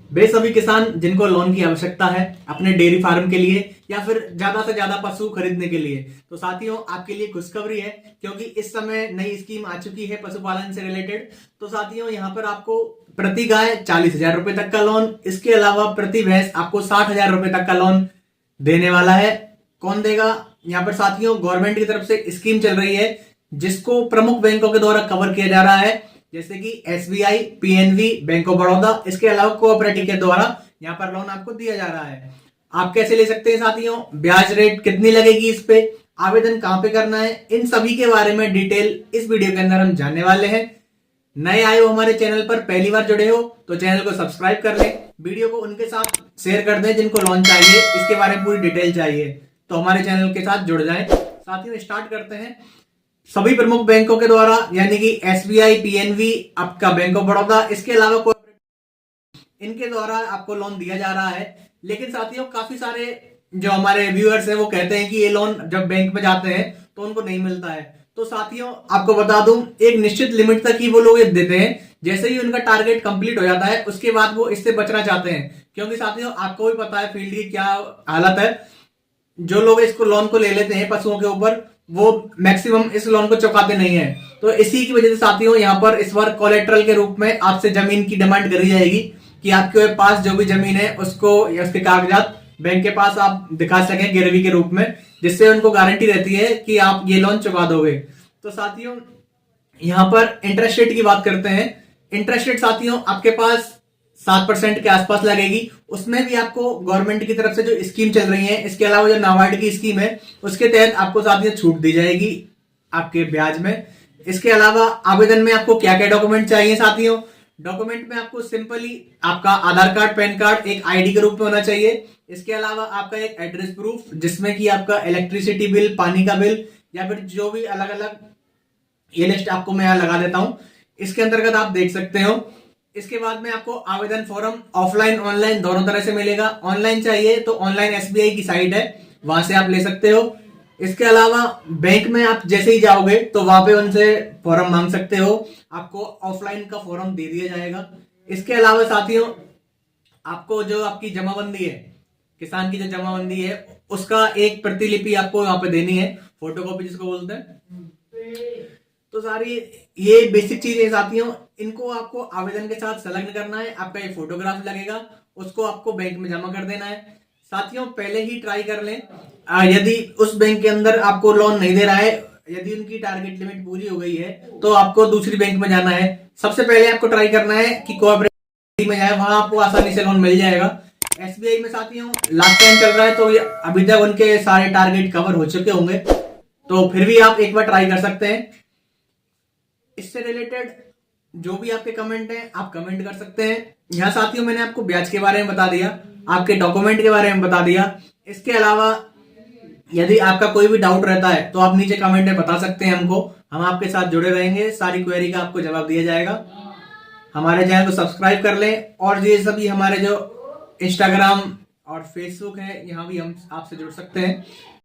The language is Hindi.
बेसभी किसान जिनको लोन की आवश्यकता है अपने डेयरी फार्म के लिए या फिर ज्यादा से ज्यादा पशु खरीदने के लिए, तो साथियों आपके लिए खुशखबरी है, क्योंकि इस समय नई स्कीम आ चुकी है पशुपालन से रिलेटेड। तो साथियों यहाँ पर आपको प्रति गाय 40,000 रुपए तक का लोन, इसके अलावा प्रति भैंस आपको 60,000 रुपए तक का लोन देने वाला है। कौन देगा? यहाँ पर साथियों गवर्नमेंट की तरफ से स्कीम चल रही है जिसको प्रमुख बैंकों के द्वारा कवर किया जा रहा है, जैसे कि SBI, PNB, bank of Baroda, इसके अलावा कोऑपरेटिव के द्वारा यहाँ पर लोन आपको दिया जा रहा है। आप कैसे ले सकते हैं साथियों, ब्याज रेट कितनी लगेगी, इस पे आवेदन कहां पे करना है, इन सभी के बारे में डिटेल इस वीडियो के अंदर हम जानने वाले हैं। नए आए हो हमारे चैनल पर, पहली बार जुड़े हो तो चैनल को सब्सक्राइब कर लें, वीडियो को उनके साथ शेयर कर दें जिनको लोन चाहिए, इसके बारे में पूरी डिटेल चाहिए, तो हमारे चैनल के साथ जुड़ जाएं। साथियों स्टार्ट करते हैं। सभी प्रमुख बैंकों के द्वारा यानी कि एसबीआई, पीएनबी, आपका बैंक ऑफ बड़ौदा, इसके अलावा इनके द्वारा आपको लोन दिया जा रहा है। लेकिन साथियों काफी सारे जो हमारे व्यूअर्स हैं वो कहते हैं कि ये लोन जब बैंक में जाते हैं तो उनको नहीं मिलता है। तो साथियों आपको बता दूं, एक निश्चित लिमिट तक ही वो लोग देते हैं, जैसे ही उनका टारगेट कंप्लीट हो जाता है उसके बाद वो इससे बचना चाहते हैं, क्योंकि साथियों आपको भी पता है फील्ड की क्या हालत है। जो लोग इसको लोन को ले लेते हैं पशुओं के ऊपर, वो मैक्सिमम इस लोन को चुकाते नहीं है। तो इसी की वजह से साथियों यहाँ पर इस बार कोलेट्रल के रूप में आपसे जमीन की डिमांड करी जाएगी कि आपके पास जो भी जमीन है उसको या उसके कागजात बैंक के पास आप दिखा सकें गिरवी के रूप में, जिससे उनको गारंटी रहती है कि आप ये लोन चुका दोगे। तो साथियों यहाँ पर इंटरेस्ट रेट की बात करते हैं। इंटरेस्ट रेट साथियों आपके पास 7% के आसपास लगेगी। उसमें भी आपको गवर्नमेंट की तरफ से जो स्कीम चल रही है, इसके अलावा जो नाबार्ड की स्कीम है उसके तहत आपको साथियों छूट दी जाएगी आपके ब्याज में। इसके अलावा आवेदन में आपको क्या क्या डॉक्यूमेंट चाहिए साथियों? डॉक्यूमेंट में आपको सिंपली आपका आधार कार्ड, पैन कार्ड एक आईडी के रूप में होना चाहिए। इसके अलावा आपका एक एड्रेस प्रूफ जिसमें कि आपका इलेक्ट्रिसिटी बिल, पानी का बिल या फिर जो भी अलग अलग, ये लिस्ट आपको मैं यहां लगा देता हूं, इसके अंतर्गत आप देख सकते हो। इसके बाद में आपको आवेदन फॉर्म ऑफलाइन ऑनलाइन दोनों तरह से मिलेगा। ऑनलाइन चाहिए तो ऑनलाइन एसबीआई की साइट है, वहां से आप ले सकते हो। इसके अलावा बैंक में आप जैसे ही जाओगे तो वहां पे उनसे फॉर्म मांग सकते हो, आपको ऑफलाइन का फॉर्म दे दिया जाएगा। इसके अलावा साथियों आपको जो आपकी जमाबंदी है, किसान की जो जमाबंदी है, उसका एक प्रतिलिपि आपको वहां पे देनी है, फोटोकॉपी जिसको बोलते हैं। तो सारी ये बेसिक चीजें साथियों, इनको आपको आवेदन के साथ संलग्न करना है। आपका एक फोटोग्राफ लगेगा, उसको आपको बैंक में जमा कर देना है। साथियों पहले ही ट्राई कर लें, यदि उस बैंक के अंदर आपको लोन नहीं दे रहा है, यदि उनकी टारगेट लिमिट पूरी हो गई है, तो आपको दूसरी बैंक में जाना है। सबसे पहले आपको ट्राई करना है कि कोऑपरेटिव में जाए, वहां आपको आसानी से लोन मिल जाएगा। एसबीआई में साथियों लास्ट टाइम चल रहा है तो अभी तक उनके सारे टारगेट कवर हो चुके होंगे, तो फिर भी आप एक बार ट्राई कर सकते हैं। इससे रिलेटेड जो भी आपके कमेंट हैं आप कमेंट कर सकते हैं। यहाँ साथियों मैंने आपको ब्याज के बारे में बता दिया, आपके डॉक्यूमेंट के बारे में बता दिया। इसके अलावा यदि आपका कोई भी डाउट रहता है तो आप नीचे कमेंट में बता सकते हैं हमको, हम आपके साथ जुड़े रहेंगे, सारी क्वेरी का आपको जवाब दिया जाएगा। हमारे चैनल को सब्सक्राइब कर लें, और ये सभी हमारे जो इंस्टाग्राम और फेसबुक है यहाँ भी हम आपसे जुड़ सकते हैं।